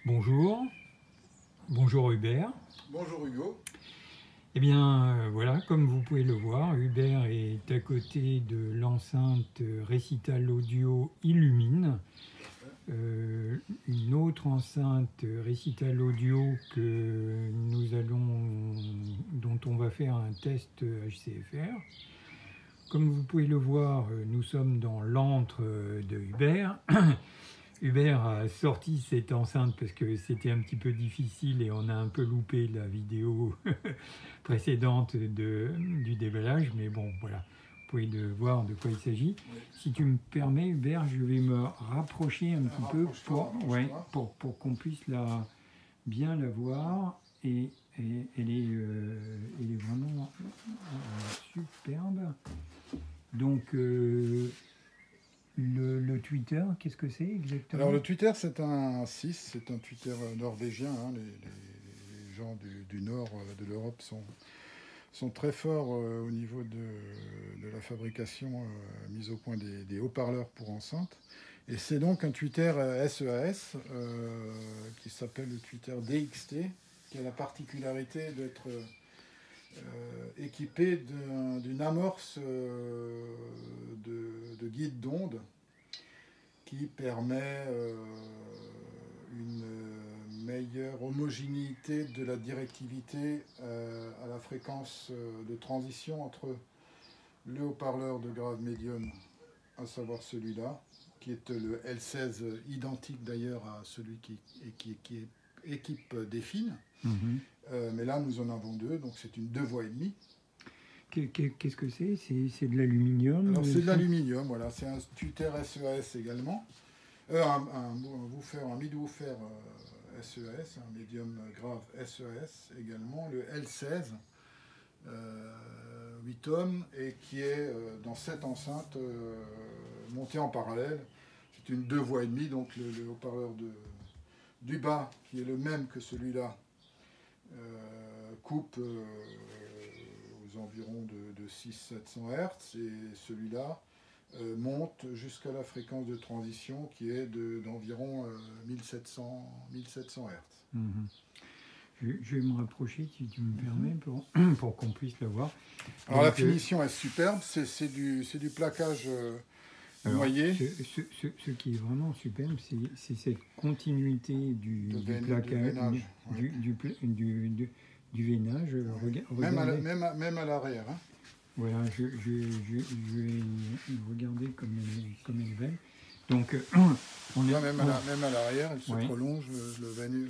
Bonjour, bonjour Hubert. Bonjour Hugo. Eh bien voilà, comme vous pouvez le voir, Hubert est à côté de l'enceinte Récital Audio Illumine, une autre enceinte Récital Audio dont on va faire un test HCFR. Comme vous pouvez le voir, nous sommes dans l'antre de Hubert. Hubert a sorti cette enceinte parce que c'était un petit peu difficile et on a un peu loupé la vidéo précédente du déballage, mais bon voilà, vous pouvez le voir de quoi il s'agit. Oui. Si tu me permets Hubert, je vais me rapprocher un petit peu pour qu'on puisse bien la voir et elle est vraiment superbe. Donc le Twitter, qu'est-ce que c'est exactement? Alors le Twitter, c'est un Twitter norvégien. Hein. Les gens du nord de l'Europe sont très forts au niveau de la fabrication mise au point des haut-parleurs pour enceintes. Et c'est donc un Twitter SEAS qui s'appelle le Twitter DXT, qui a la particularité d'être équipé d'une amorce de guide d'onde qui permet une meilleure homogénéité de la directivité à la fréquence de transition entre le haut-parleur de grave médium, à savoir celui-là, qui est le L16, identique d'ailleurs à celui qui équipe Define. Mais là, nous en avons deux, donc c'est une 2 voix et demie. Qu'est-ce que c'est? C'est de l'aluminium? Alors c'est de l'aluminium, voilà. C'est un Twitter SEAS également. Un mid-woofer SEAS, un médium grave SEAS également. Le L16, 8 ohms, et qui est dans cette enceinte montée en parallèle. C'est une 2 voix et demie, donc le haut-parleur du bas, qui est le même que celui-là, coupe aux environs de 600-700 Hz, et celui-là monte jusqu'à la fréquence de transition qui est d'environ 1700 Hz. Je vais me rapprocher, si tu me permets, pour qu'on puisse la voir. Alors la finition est superbe, c'est du plaquage noyé. Ce qui est vraiment superbe, c'est cette continuité du plaquage, du veinage. Même à l'arrière. Hein. Voilà, je vais regarder comme elle veille. Donc, même à l'arrière, elle se prolonge,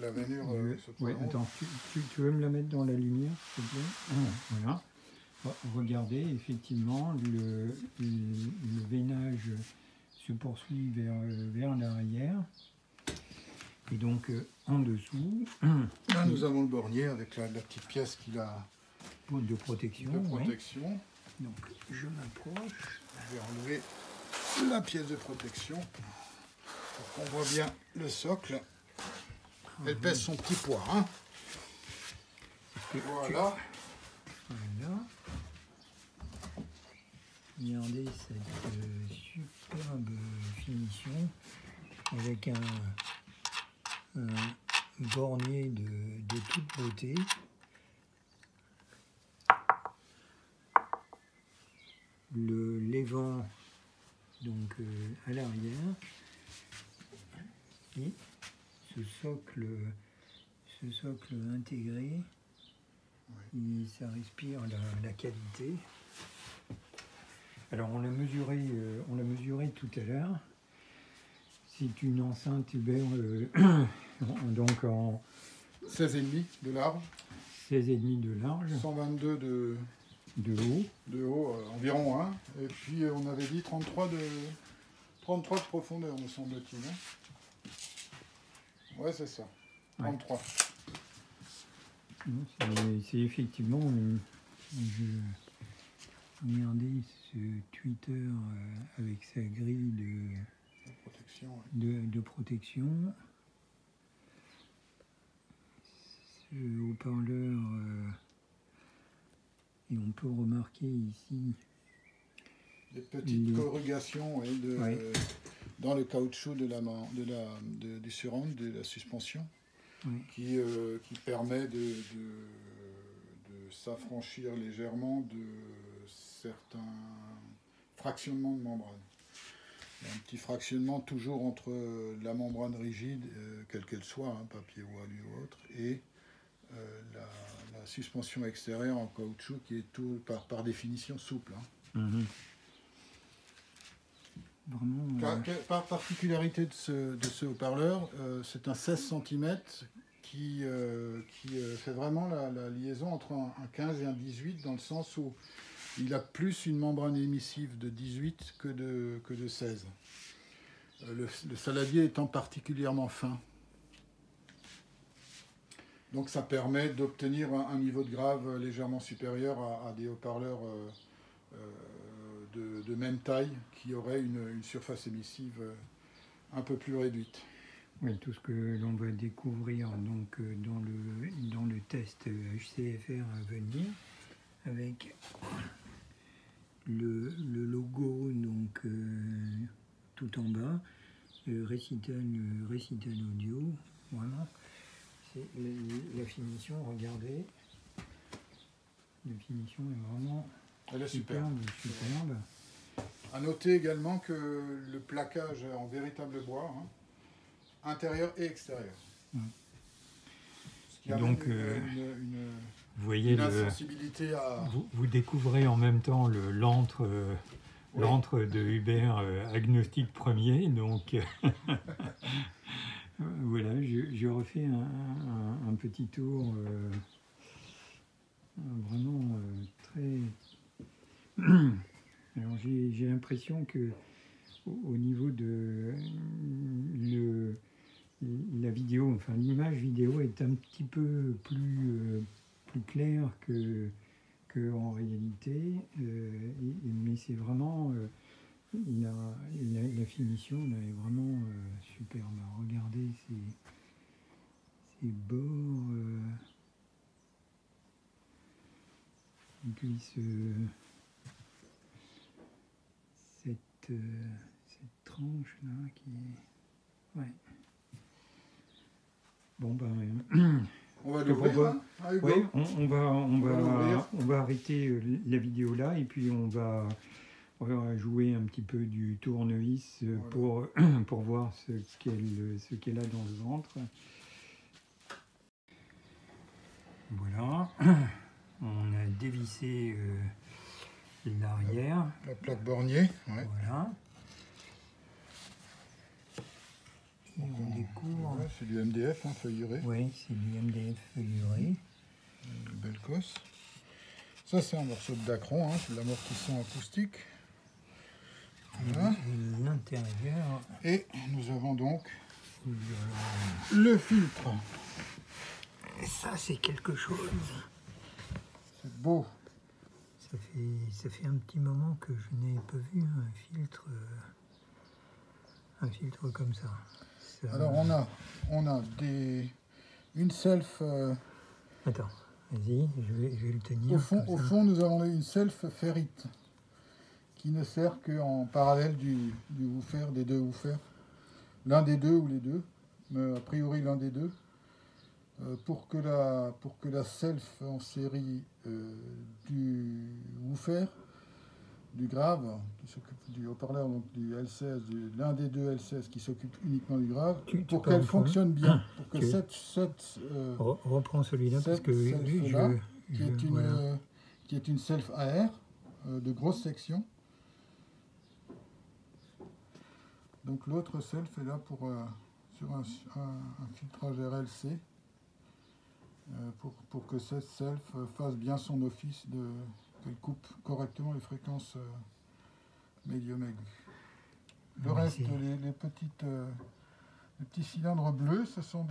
la veinure se prolonge. Attends, tu veux me la mettre dans la lumière, s'il te plaît? Voilà. Regardez, effectivement, le veinage se poursuit vers l'arrière. Et donc, en dessous... Là, nous avons le bornier avec la petite pièce qu'il a de protection. Ouais. Donc, je m'approche. Je vais enlever la pièce de protection pour qu'on voit bien le socle. Elle pèse son petit poids. Hein. Voilà. Regardez cette superbe finition avec un bornier de toute beauté. L'évent donc à l'arrière et ce socle intégré, et ça respire la qualité. Alors on l'a mesuré tout à l'heure. C'est une enceinte Hubert donc en 16,5 de large. 16,5 de large. 122 de haut, environ 1. Et puis on avait dit 33 de profondeur, me semble-t-il. Hein. Ouais, c'est ça. 33. Ouais. C'est effectivement... Regardez ce Twitter avec sa grille de protection. Ce haut-parleur, et on peut remarquer ici des petites corrugations dans le caoutchouc du surround de la suspension. Oui. qui permet de s'affranchir légèrement de certains fractionnements de membrane. Il y a un petit fractionnement toujours entre la membrane rigide, quelle qu'elle soit, hein, papier ou alu ou autre, et la suspension extérieure en caoutchouc qui est tout par définition souple. Hein. Mhm. Vraiment, Par particularité de ce haut-parleur, c'est un 16 cm qui fait vraiment la liaison entre un 15 et un 18 dans le sens où il a plus une membrane émissive de 18 que de 16. Le saladier étant particulièrement fin. Donc ça permet d'obtenir un niveau de grave légèrement supérieur à des haut-parleurs de même taille qui auraient une surface émissive un peu plus réduite. oui, tout ce que l'on va découvrir donc, dans le test HCFR à venir, avec le logo donc, tout en bas, récital audio, vraiment. C'est la finition, regardez. La finition est vraiment Elle est superbe. superbe. À noter également que le plaquage est en véritable bois, hein, intérieur et extérieur. Ce qui amène Donc, vous voyez, une insensibilité à... vous découvrez en même temps l'antre de Hubert agnostique premier. Donc, voilà, je refais un petit tour vraiment très... Alors j'ai l'impression que au niveau de la vidéo, enfin l'image vidéo est un petit peu plus claire que en réalité, mais c'est vraiment la finition là, est vraiment superbe. Regardez ces bords, et puis cette tranche là qui est... Ouais. Bon ben... On va l'ouvrir, hein, Hugo. Oui, on va arrêter la vidéo là et puis on va jouer un petit peu du tournevis pour voir ce qu'elle a dans le ventre. Voilà, on a dévissé l'arrière. La plaque bornier, ouais. Voilà. Et on découvre... Ouais, c'est du MDF, hein, feuilluré. Oui, c'est du MDF feuilluré. Belle cosse. Ça, c'est un morceau de Dacron, hein, c'est de l'amortissant acoustique. Voilà. Et l'intérieur... Et nous avons donc le filtre. Et ça, c'est quelque chose. C'est beau. Ça fait un petit moment que je n'ai pas vu un filtre comme ça. Alors on a une self. Attends, vas-y, je vais le tenir. Au fond, nous avons une self ferrite qui ne sert qu'en parallèle du woofer, des deux woofers. L'un des deux ou les deux, mais a priori l'un des deux. Pour que la self en série du woofer, du grave, qui s'occupe du haut-parleur, donc du L16, l'un des deux L16 qui s'occupe uniquement du grave, pour qu'elle fonctionne bien, pour que reprends celui-là parce que qui est une self AR de grosse section. Donc l'autre self est là sur un filtrage RLC pour que cette self fasse bien son office qu'elle coupe correctement les fréquences médium aiguës. Le reste, les petits cylindres bleus, ce sont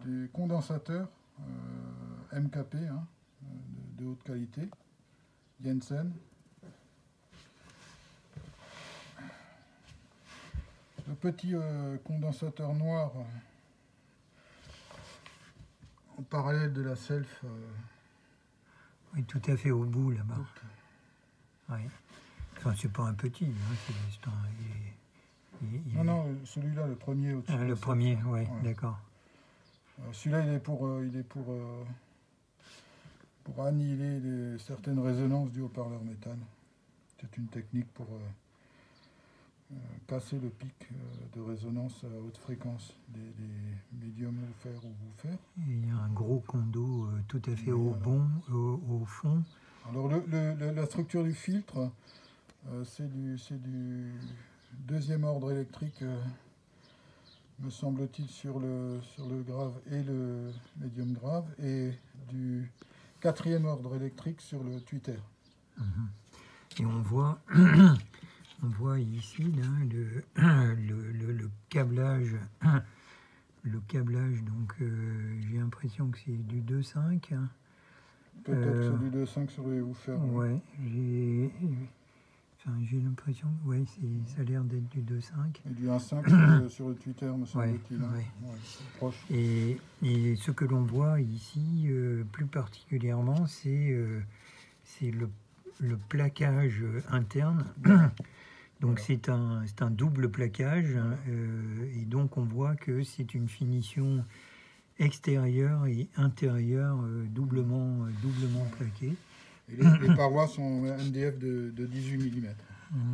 des condensateurs MKP, hein, de haute qualité, Jensen. Le petit condensateur noir en parallèle de la self. Oui, tout à fait au bout là-bas. Oui. Enfin, c'est pas un petit, hein, Non, non, celui-là, le premier au-dessus. Le premier, ouais, ouais. d'accord. Celui-là, il est pour annihiler certaines résonances du haut-parleur métal. C'est une technique pour casser le pic de résonance à haute fréquence des médiums woofers ou woofers. Il y a un gros condo tout à fait au fond. Alors la structure du filtre, c'est du deuxième ordre électrique, me semble-t-il, sur le grave et le médium grave, et du quatrième ordre électrique sur le tweeter. Et on voit ici là, le câblage. Le câblage, donc j'ai l'impression que c'est du 2.5. Peut-être c'est du 2.5 sur les woofers. Ouais, j'ai l'impression, ouais, ça a l'air d'être du 2.5. Et du 1.5 sur le Twitter, me semble-t-il. Ouais. Proche. Et ce que l'on voit ici, plus particulièrement, c'est le plaquage interne. Donc voilà. C'est un double plaquage, et donc on voit que c'est une finition extérieure et intérieure doublement plaquée. Et les parois sont MDF de 18 mm.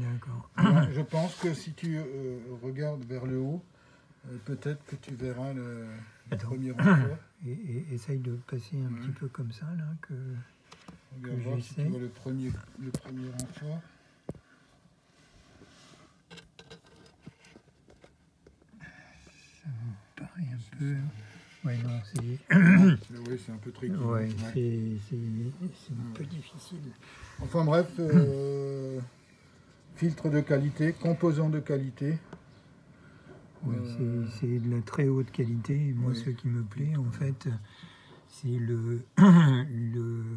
D'accord. Alors, je pense que si tu regardes vers le haut, peut-être que tu verras le premier renfort. Et essaye de passer un petit peu comme ça, là, Regarde voir si tu vois le premier renfort. Ça me paraît un peu... Ouais, non, c'est... Oui, c'est un peu tricky. Ouais, c'est un peu difficile. Enfin bref, filtre de qualité, composants de qualité. Oui, c'est de la très haute qualité. Et moi, ce qui me plaît, en fait, c'est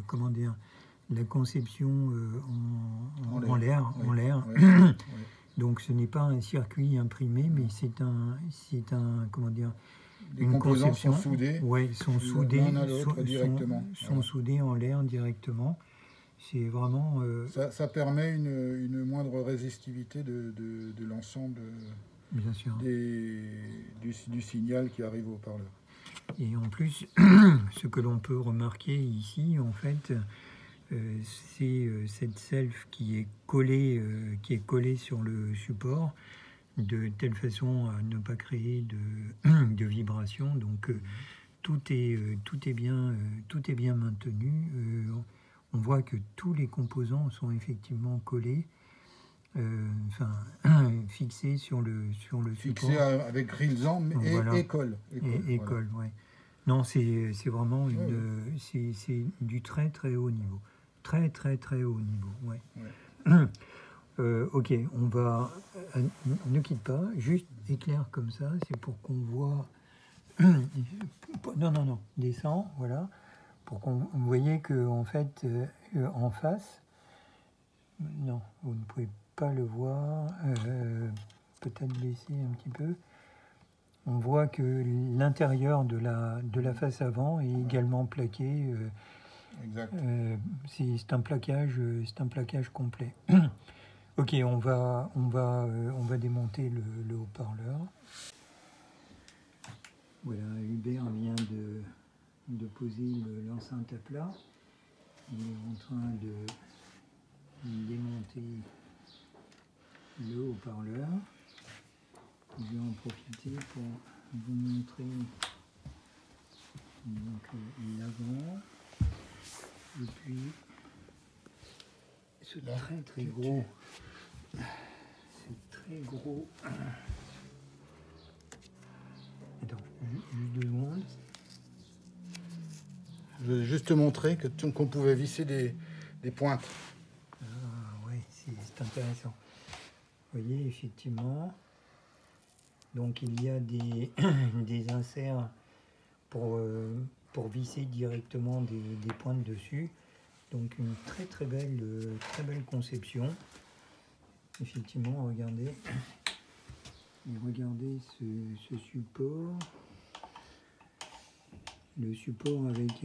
comment dire, la conception en l'air. Donc, ce n'est pas un circuit imprimé, mais c'est un comment dire, les composants sont soudés. Oui, sont soudés. L'un à l'autre directement. Sont soudés en l'air directement. C'est vraiment... Ça permet une moindre résistivité de l'ensemble du signal qui arrive au haut-parleur. Et en plus, ce que l'on peut remarquer ici, en fait, c'est cette self qui est collée sur le support, de telle façon à ne pas créer de vibration. Donc tout est bien maintenu. On voit que tous les composants sont effectivement collés, fixés sur le support. Fixés avec grilles-en et colle. Et colle, ouais. Non, c'est vraiment c'est du très très haut niveau. Très très très haut niveau, ouais. Ok, on va... ne quitte pas, juste éclaire comme ça, c'est pour qu'on voit... Non, descend, voilà. Pour qu'on voyez que, en fait, en face... Non, vous ne pouvez pas le voir. Peut-être baisser un petit peu. On voit que l'intérieur de la face avant est également plaqué. Exact. C'est un plaquage complet. Ok, on va démonter le haut-parleur. Voilà, Hubert vient de poser l'enceinte à plat. Il est en train de démonter le haut-parleur. Je vais en profiter pour vous montrer l'avant. Et puis ce très gros. C'est très gros. Attends, juste 2 secondes. Je vais juste te montrer qu'on pouvait visser des pointes. Ah ouais, c'est intéressant. Vous voyez, effectivement, donc il y a des inserts pour visser directement des pointes dessus. Donc une très belle conception. Effectivement, regardez ce support. Le support avec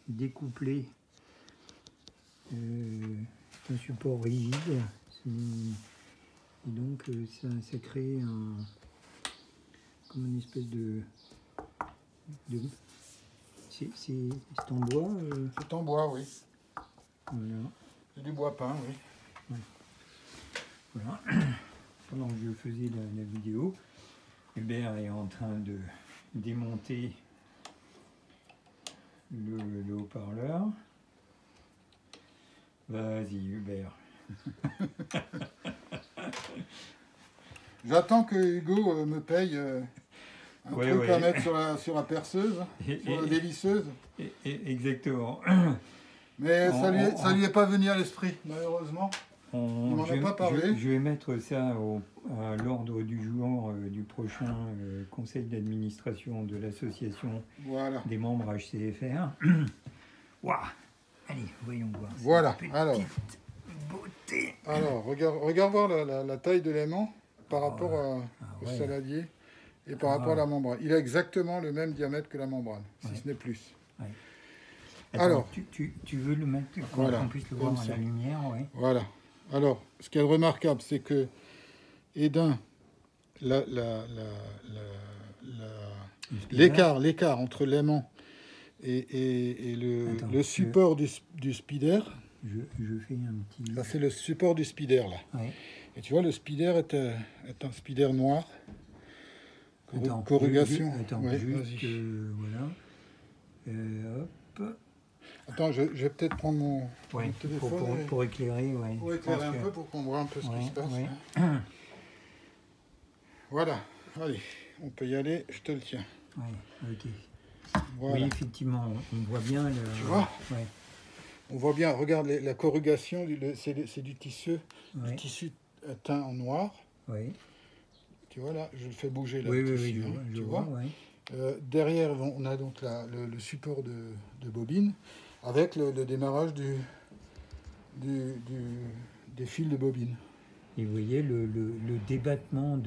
découplé. C'est un support rigide. Et donc ça crée comme une espèce de c'est en bois. C'est en bois, oui. Voilà. C'est du bois peint, oui. Ouais. Voilà. Pendant que je faisais la vidéo, Hubert est en train de démonter le haut-parleur. Vas-y, Hubert. J'attends que Hugo me paye un truc à mettre sur la perceuse, sur la dévisseuse. Exactement. Mais ça lui est pas venu à l'esprit, malheureusement. On n'en a pas parlé. Je vais mettre ça à l'ordre du jour du prochain conseil d'administration de l'association des membres HCFR. Waouh. Allez, voyons voir. Voilà, alors. Beauté. Alors, regarde voir la taille de l'aimant par rapport au saladier et par rapport à la membrane. Il a exactement le même diamètre que la membrane, si ce n'est plus. Ouais. Attends, alors, tu veux le mettre pour qu'on puisse le voir à la lumière, ouais. Voilà. Alors, ce qui est remarquable, c'est que, l'écart entre l'aimant et le support du spider. Je fais un petit... Ça, c'est le support du spider, là. Ouais. Et tu vois, le spider est un spider noir. Corrugation. Voilà. Hop. Attends, je vais peut-être prendre mon téléphone. Pour éclairer, ouais. Pour éclairer un peu, pour qu'on voit un peu ce qui se passe. Ouais. Voilà. Allez, on peut y aller, je te le tiens. Ouais, ok. Voilà. Oui, effectivement, on voit bien le... Tu vois ? Ouais. On voit bien, regarde la corrugation, c'est du tissu teint en noir. Oui. Tu vois là, je le fais bouger là. Oui, tissu, je vois. Ouais. Derrière, on a donc le support de bobine avec le démarrage des fils de bobine. Et vous voyez le débattement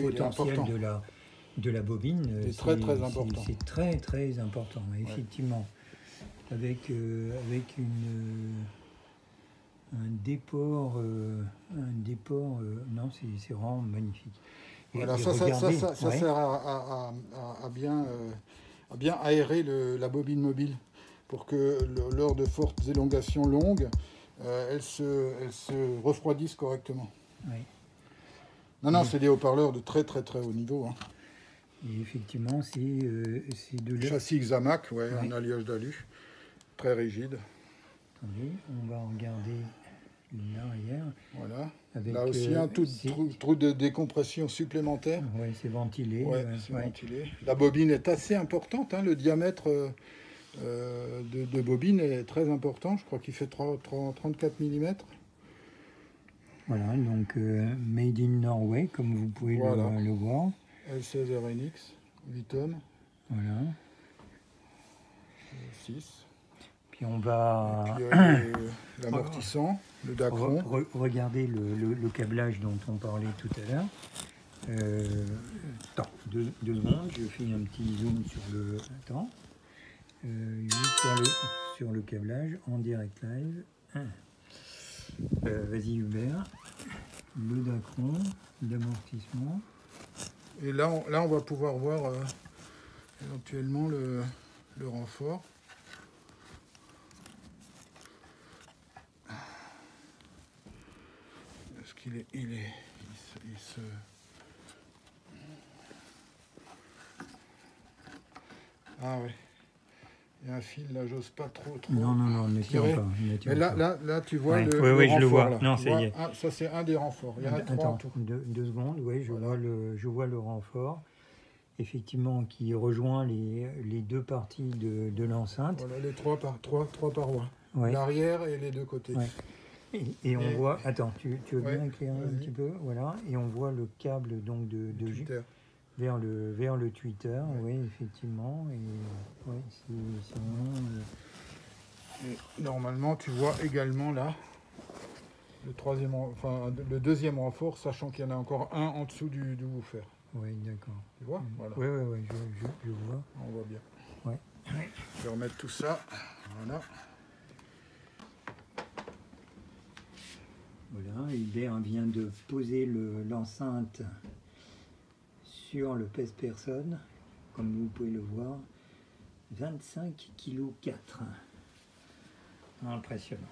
potentiel de la bobine. C'est très important. C'est très important, effectivement. Avec un déport, non, c'est vraiment magnifique. Voilà, ça sert à bien aérer la bobine mobile pour que lors de fortes élongations longues, elle se refroidisse correctement. Oui. Non, c'est des haut-parleurs de très haut niveau. Hein. Et effectivement, c'est de châssis Xamac, en alliage d'alu, très rigide. Attendez, on va regarder l'arrière. Voilà. Avec, là aussi, un trou de décompression supplémentaire. Oui, c'est ventilé. Ventilé. La bobine est assez importante. Hein, le diamètre de bobine est très important. Je crois qu'il fait 34 mm. Voilà, donc Made in Norway, comme vous pouvez le voir. L16 RNX, 8 tonnes. Voilà. 6. Puis on va... Et puis l'amortissant, le Dacron. Regardez le câblage dont on parlait tout à l'heure. Attends, deux secondes, je fais un petit zoom sur le... Attends. Sur le câblage en direct live. Vas-y Hubert. Le Dacron, l'amortissement. Et là, on va pouvoir voir éventuellement le renfort. Est-ce qu'il se... Ah ouais. Il y a un fil là, j'ose pas trop. Non, ne tire pas. Mais là, tu vois le renfort. Je le vois. Là. Non, ça y est. Ça, c'est un des renforts. Il y en a 3 en tout. Deux secondes, oui, je vois le renfort. Effectivement, qui rejoint les deux parties de l'enceinte. Voilà, les trois parois. Ouais. L'arrière et les deux côtés. Ouais. Et on voit... Attends, tu veux bien éclairer un petit peu? Voilà. Et on voit le câble donc de vers le tweeter, oui, effectivement. Et c'est vraiment... Et normalement, tu vois également là le deuxième renfort, sachant qu'il y en a encore un en dessous du woofer. Oui, d'accord. Tu vois? Voilà. Oui, je vois. On voit bien. Ouais. Je vais remettre tout ça. Voilà. Voilà, Hubert vient de poser l'enceinte sur le pèse-personne, comme vous pouvez le voir, 25,4 kg. Impressionnant.